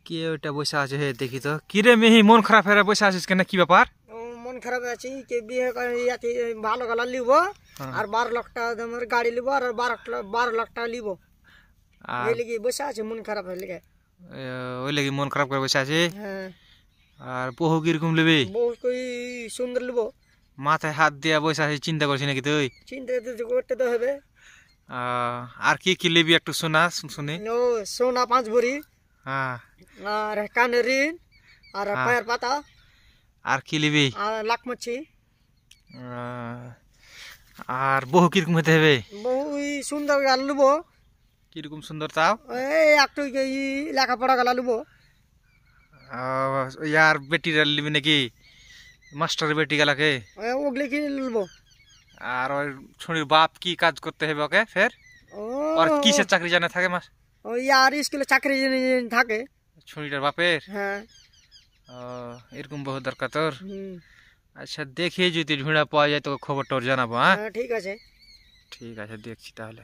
কে ওটা বসে আছে হে দেখি তো। কি রে মেহি, মন খারাপ হয়ে বসে আছিস কেন, কি ব্যাপার? মন খারাপ আছে কে বিয়ে ইয়াতে ভালো গালা লিব আর 12 লাখ টাকা দামের গাড়ি লিব আর 12 লাখ টাকা লিব। আর এই লাগি বসে আছে মন খারাপ হয়ে লাগে। ওই লাগি মন খারাপ করে বসে আছে। হ্যাঁ। আর বহু কিরকম লিবি? বউ কই সুন্দর লিব। মাথায় হাত দিয়া বসে আছে, চিন্তা করছিস নাকি তুই? চিন্তা তো করতে তো হবে। আর কি কি লিবি একটু শোনা শুনি। ও সোনা 5 ভরি হ্যাঁ। আর কানের রিং আর পায়ের পাতা আর কি লিবি? আর লাখ মাছি। আর বহু কিরকম হতে হবে? বউ সুন্দর গাল লিব। কিরকম সুন্দর তাও? এই একটু লেখাপড়া গালা লিব। ইয়ার বেটিরা লিবি নাকি, মাস্টার বেটি গেলাকে? ওগুলি কি লিব। আর ওই ছুরির বাপ কি কাজ করতে হবে ওকে ফের? আর কিসের চাকরি জানা থাকে মাস? ওই আর স্কুলে চাকরি থাকে ছুরিটার বাপের। হ্যাঁ। এরকম বহু দরকার তোর। আচ্ছা দেখি যদি ঝুড়া পাওয়া যায় তো খবর তোর জানাবো। হ্যাঁ ঠিক আছে। ঠিক আছে, দেখছি তাহলে।